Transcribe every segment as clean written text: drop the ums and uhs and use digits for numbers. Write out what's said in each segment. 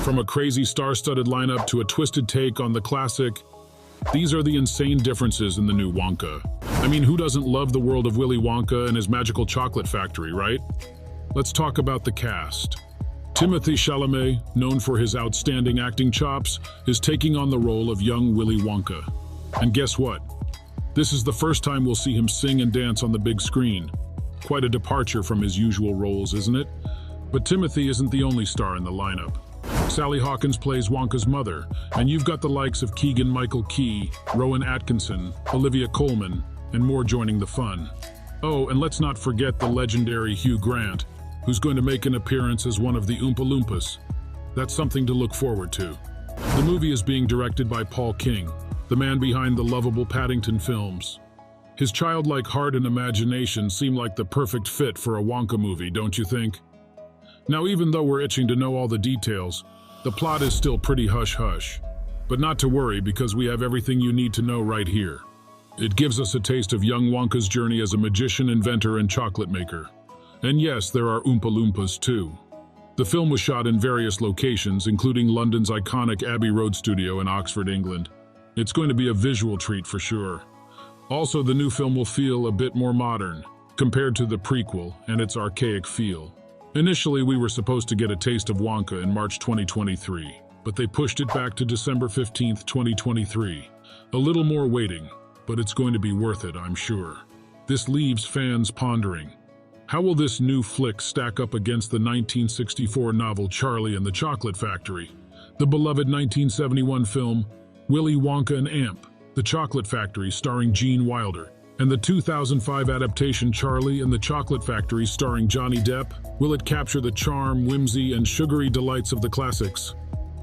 From a crazy star-studded lineup to a twisted take on the classic, these are the insane differences in the new Wonka. I mean, who doesn't love the world of Willy Wonka and his magical chocolate factory, right? Let's talk about the cast. Timothée Chalamet, known for his outstanding acting chops, is taking on the role of young Willy Wonka. And guess what? This is the first time we'll see him sing and dance on the big screen. Quite a departure from his usual roles, isn't it? But Timothée isn't the only star in the lineup. Sally Hawkins plays Wonka's mother, and you've got the likes of Keegan-Michael Key, Rowan Atkinson, Olivia Colman, and more joining the fun. Oh, and let's not forget the legendary Hugh Grant, who's going to make an appearance as one of the Oompa Loompas. That's something to look forward to. The movie is being directed by Paul King, the man behind the lovable Paddington films. His childlike heart and imagination seem like the perfect fit for a Wonka movie, don't you think? Now, even though we're itching to know all the details, the plot is still pretty hush-hush. But not to worry, because we have everything you need to know right here. It gives us a taste of young Wonka's journey as a magician, inventor, and chocolate maker. And yes, there are Oompa Loompas too. The film was shot in various locations, including London's iconic Abbey Road studio in Oxford, England. It's going to be a visual treat for sure. Also, the new film will feel a bit more modern, compared to the prequel and its archaic feel. Initially, we were supposed to get a taste of Wonka in March 2023, but they pushed it back to December 15th, 2023. A little more waiting, but it's going to be worth it, I'm sure. This leaves fans pondering. How will this new flick stack up against the 1964 novel Charlie and the Chocolate Factory, the beloved 1971 film Willy Wonka and Amp, the Chocolate Factory starring Gene Wilder, and the 2005 adaptation Charlie and the Chocolate Factory starring Johnny Depp? Will it capture the charm, whimsy, and sugary delights of the classics?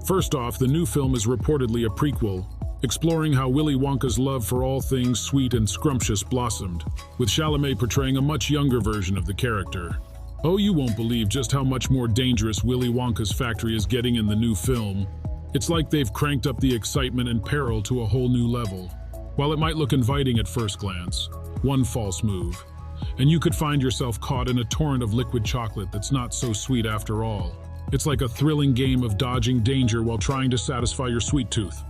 First off, the new film is reportedly a prequel, exploring how Willy Wonka's love for all things sweet and scrumptious blossomed, with Chalamet portraying a much younger version of the character. Oh, you won't believe just how much more dangerous Willy Wonka's factory is getting in the new film. It's like they've cranked up the excitement and peril to a whole new level. While it might look inviting at first glance, one false move, and you could find yourself caught in a torrent of liquid chocolate that's not so sweet after all. It's like a thrilling game of dodging danger while trying to satisfy your sweet tooth.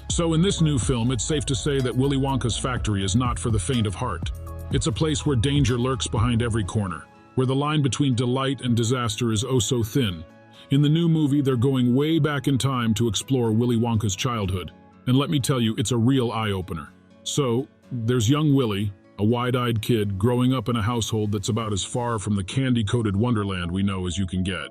So in this new film, it's safe to say that Willy Wonka's factory is not for the faint of heart. It's a place where danger lurks behind every corner, where the line between delight and disaster is oh so thin. In the new movie, they're going way back in time to explore Willy Wonka's childhood. And let me tell you, it's a real eye-opener. So, there's young Willy, a wide-eyed kid growing up in a household that's about as far from the candy-coated wonderland we know as you can get.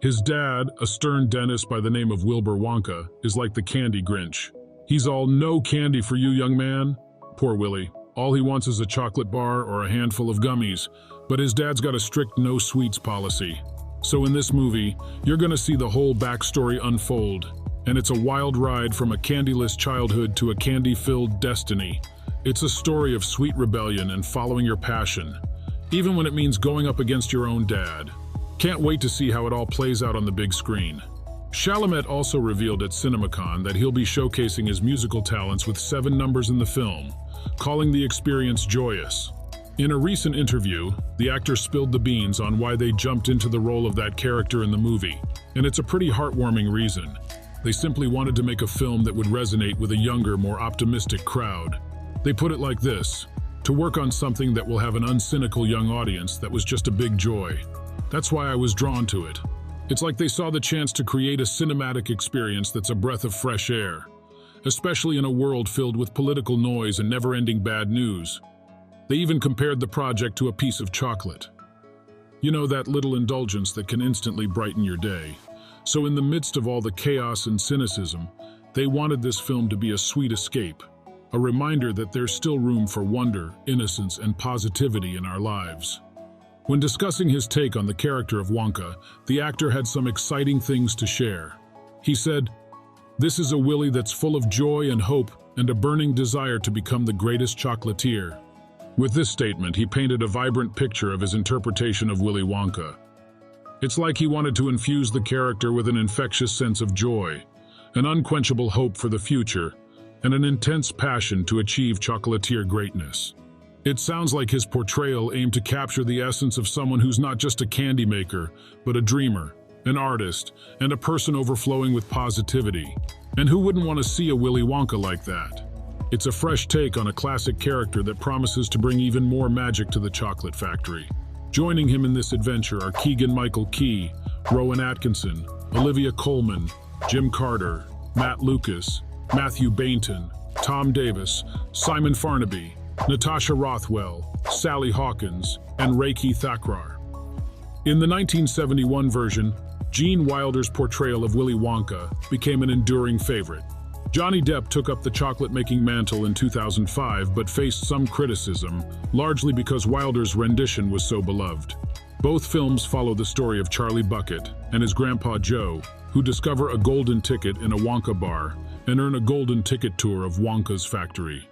His dad, a stern dentist by the name of Wilbur Wonka, is like the candy Grinch. He's all no candy for you, young man. Poor Willy. All he wants is a chocolate bar or a handful of gummies, but his dad's got a strict no sweets policy. So in this movie, you're gonna see the whole backstory unfold. And it's a wild ride from a candyless childhood to a candy-filled destiny. It's a story of sweet rebellion and following your passion, even when it means going up against your own dad. Can't wait to see how it all plays out on the big screen. Chalamet also revealed at CinemaCon that he'll be showcasing his musical talents with 7 numbers in the film, calling the experience joyous. In a recent interview, the actor spilled the beans on why they jumped into the role of that character in the movie, and it's a pretty heartwarming reason. They simply wanted to make a film that would resonate with a younger, more optimistic crowd. They put it like this: to work on something that will have an uncynical young audience that was just a big joy. That's why I was drawn to it. It's like they saw the chance to create a cinematic experience that's a breath of fresh air, especially in a world filled with political noise and never-ending bad news. They even compared the project to a piece of chocolate. You know, that little indulgence that can instantly brighten your day. So in the midst of all the chaos and cynicism, they wanted this film to be a sweet escape, a reminder that there's still room for wonder, innocence, and positivity in our lives. When discussing his take on the character of Wonka, the actor had some exciting things to share. He said, "This is a Willy that's full of joy and hope and a burning desire to become the greatest chocolatier." With this statement, he painted a vibrant picture of his interpretation of Willy Wonka. It's like he wanted to infuse the character with an infectious sense of joy, an unquenchable hope for the future, and an intense passion to achieve chocolatier greatness. It sounds like his portrayal aimed to capture the essence of someone who's not just a candy maker, but a dreamer, an artist, and a person overflowing with positivity. And who wouldn't want to see a Willy Wonka like that? It's a fresh take on a classic character that promises to bring even more magic to the chocolate factory. Joining him in this adventure are Keegan-Michael Key, Rowan Atkinson, Olivia Colman, Jim Carter, Matt Lucas, Matthew Bainton, Tom Davis, Simon Farnaby, Natasha Rothwell, Sally Hawkins, and Reiki Thakrar. In the 1971 version, Gene Wilder's portrayal of Willy Wonka became an enduring favorite. Johnny Depp took up the chocolate-making mantle in 2005 but faced some criticism, largely because Wilder's rendition was so beloved. Both films follow the story of Charlie Bucket and his grandpa Joe, who discover a golden ticket in a Wonka bar and earn a golden ticket tour of Wonka's factory.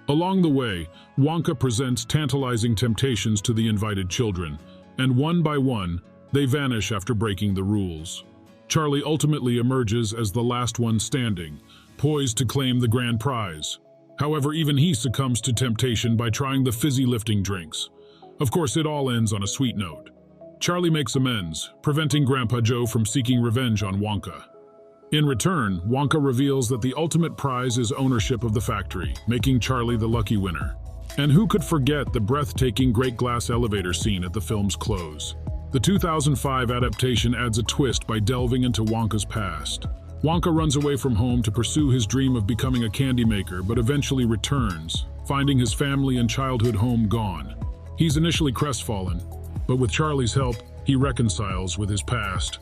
Along the way, Wonka presents tantalizing temptations to the invited children, and one by one, they vanish after breaking the rules. Charlie ultimately emerges as the last one standing, poised to claim the grand prize. However, even he succumbs to temptation by trying the fizzy lifting drinks. Of course, it all ends on a sweet note. Charlie makes amends, preventing Grandpa Joe from seeking revenge on Wonka. In return, Wonka reveals that the ultimate prize is ownership of the factory, making Charlie the lucky winner. And who could forget the breathtaking Great Glass Elevator scene at the film's close? The 2005 adaptation adds a twist by delving into Wonka's past. Wonka runs away from home to pursue his dream of becoming a candy maker, but eventually returns, finding his family and childhood home gone. He's initially crestfallen, but with Charlie's help, he reconciles with his past.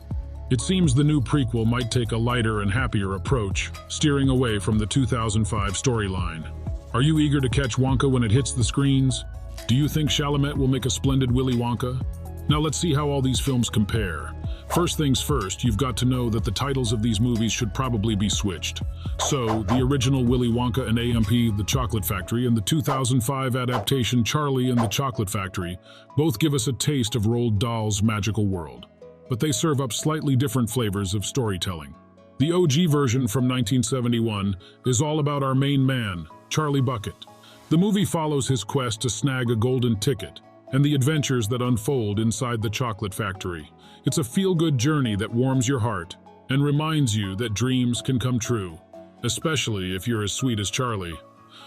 It seems the new prequel might take a lighter and happier approach, steering away from the 2005 storyline. Are you eager to catch Wonka when it hits the screens? Do you think Chalamet will make a splendid Willy Wonka? Now let's see how all these films compare. First things first, you've got to know that the titles of these movies should probably be switched. So, the original Willy Wonka and A.M.P. The Chocolate Factory and the 2005 adaptation Charlie and the Chocolate Factory both give us a taste of Roald Dahl's magical world. But they serve up slightly different flavors of storytelling. The OG version from 1971 is all about our main man, Charlie Bucket. The movie follows his quest to snag a golden ticket and the adventures that unfold inside the chocolate factory. It's a feel-good journey that warms your heart and reminds you that dreams can come true, especially if you're as sweet as Charlie.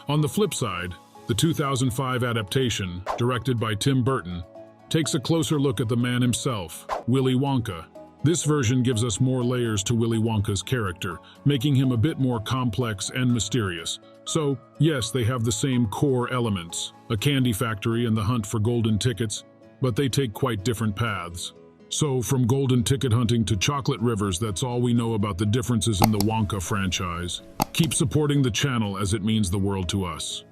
On the flip side, the 2005 adaptation, directed by Tim Burton, takes a closer look at the man himself, Willy Wonka. This version gives us more layers to Willy Wonka's character, making him a bit more complex and mysterious. So, yes, they have the same core elements, a candy factory and the hunt for golden tickets, but they take quite different paths. So, from golden ticket hunting to chocolate rivers, that's all we know about the differences in the Wonka franchise. Keep supporting the channel as it means the world to us.